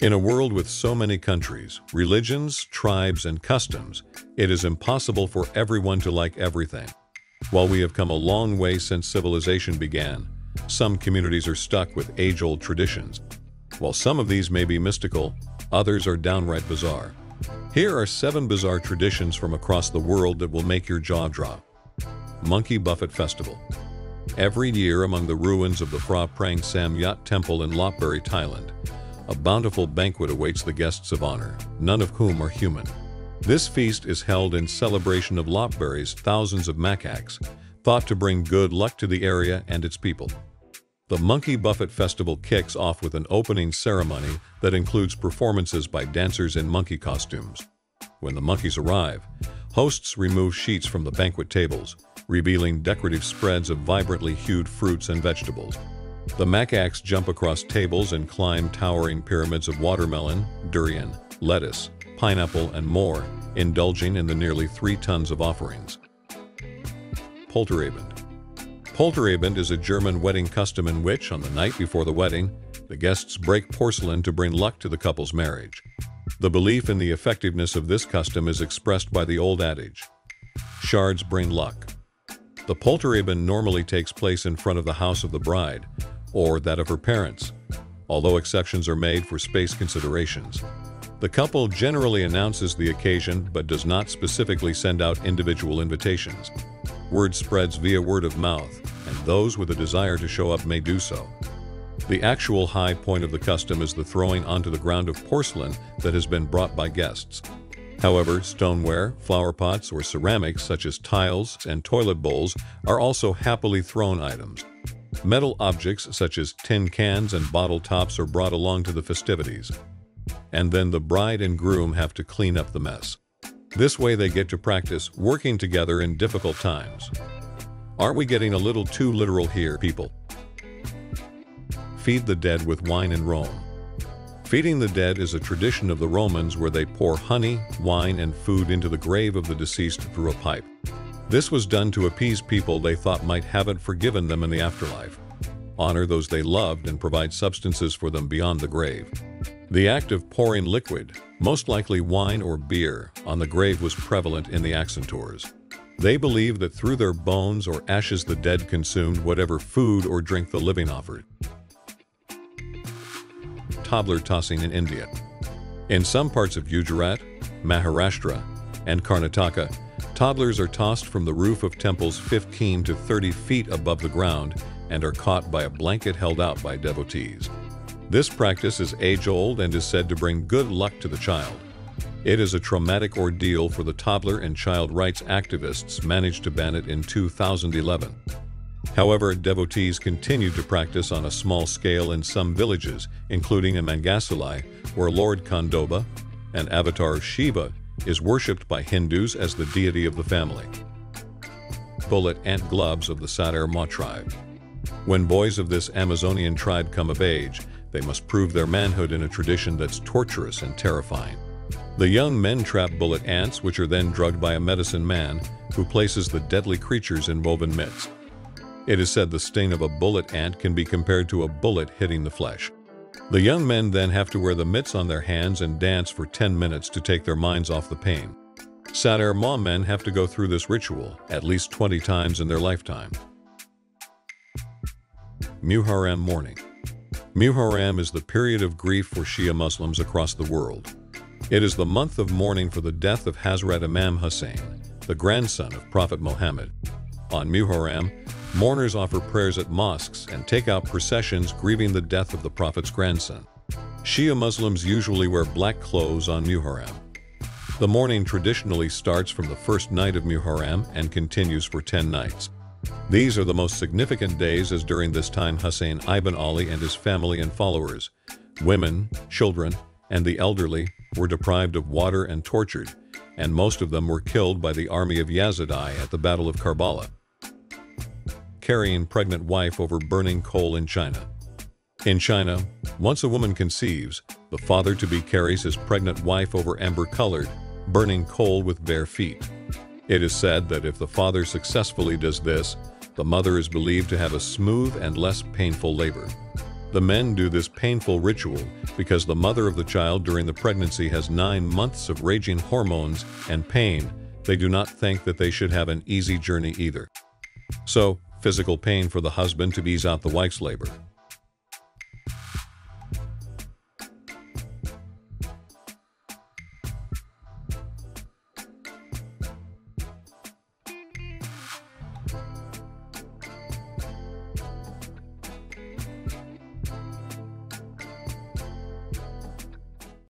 In a world with so many countries, religions, tribes, and customs, it is impossible for everyone to like everything. While we have come a long way since civilization began, some communities are stuck with age-old traditions. While some of these may be mystical, others are downright bizarre. Here are 7 bizarre traditions from across the world that will make your jaw drop. Monkey Buffet Festival. Every year among the ruins of the Phra Prang Sam Yot temple in Lopburi, Thailand, a bountiful banquet awaits the guests of honor, none of whom are human. This feast is held in celebration of Lopburi's thousands of macaques, thought to bring good luck to the area and its people. The Monkey Buffet Festival kicks off with an opening ceremony that includes performances by dancers in monkey costumes. When the monkeys arrive, hosts remove sheets from the banquet tables, revealing decorative spreads of vibrantly hued fruits and vegetables. The macaques jump across tables and climb towering pyramids of watermelon, durian, lettuce, pineapple, and more, indulging in the nearly 3 tons of offerings. Polterabend. Polterabend is a German wedding custom in which, on the night before the wedding, the guests break porcelain to bring luck to the couple's marriage. The belief in the effectiveness of this custom is expressed by the old adage, "Shards bring luck." The polterabend normally takes place in front of the house of the bride, or that of her parents, although exceptions are made for space considerations. The couple generally announces the occasion but does not specifically send out individual invitations. Word spreads via word of mouth, and those with a desire to show up may do so. The actual high point of the custom is the throwing onto the ground of porcelain that has been brought by guests. However, stoneware, flower pots, or ceramics such as tiles and toilet bowls are also happily thrown items. Metal objects such as tin cans and bottle tops are brought along to the festivities. And then the bride and groom have to clean up the mess. This way they get to practice working together in difficult times. Aren't we getting a little too literal here, people? Feed the dead with wine in Rome. Feeding the dead is a tradition of the Romans where they pour honey, wine, and food into the grave of the deceased through a pipe. This was done to appease people they thought might haven't forgiven them in the afterlife, honor those they loved, and provide substances for them beyond the grave. The act of pouring liquid, most likely wine or beer, on the grave was prevalent in the Accentors. They believed that through their bones or ashes the dead consumed whatever food or drink the living offered. Toddler Tossing in India. In some parts of Gujarat, Maharashtra, and Karnataka, toddlers are tossed from the roof of temples 15 to 30 feet above the ground and are caught by a blanket held out by devotees. This practice is age-old and is said to bring good luck to the child. It is a traumatic ordeal for the toddler, and child rights activists managed to ban it in 2011. However, devotees continued to practice on a small scale in some villages, including in Mangasalai, where Lord Khandoba, an avatar of Shiva, is worshipped by Hindus as the deity of the family. Bullet ant gloves of the Sadar Ma tribe. When boys of this Amazonian tribe come of age, they must prove their manhood in a tradition that's torturous and terrifying. The young men trap bullet ants, which are then drugged by a medicine man who places the deadly creatures in woven mitts. It is said the sting of a bullet ant can be compared to a bullet hitting the flesh. The young men then have to wear the mitts on their hands and dance for 10 minutes to take their minds off the pain. Sadar Ma men have to go through this ritual at least 20 times in their lifetime. Muharram Morning. Muharram is the period of grief for Shia Muslims across the world. It is the month of mourning for the death of Hazrat Imam Hussein, the grandson of Prophet Muhammad. On Muharram, mourners offer prayers at mosques and take out processions grieving the death of the Prophet's grandson. Shia Muslims usually wear black clothes on Muharram. The mourning traditionally starts from the first night of Muharram and continues for 10 nights. These are the most significant days, as during this time Hussein ibn Ali and his family and followers, women, children, and the elderly, were deprived of water and tortured, and most of them were killed by the army of Yazid I at the Battle of Karbala. Carrying pregnant wife over burning coal in China. In China, once a woman conceives, the father-to-be carries his pregnant wife over amber-colored, burning coal with bare feet. It is said that if the father successfully does this, the mother is believed to have a smooth and less painful labor. The men do this painful ritual because the mother of the child during the pregnancy has 9 months of raging hormones and pain. They do not think that they should have an easy journey either. So, physical pain for the husband to ease out the wife's labor.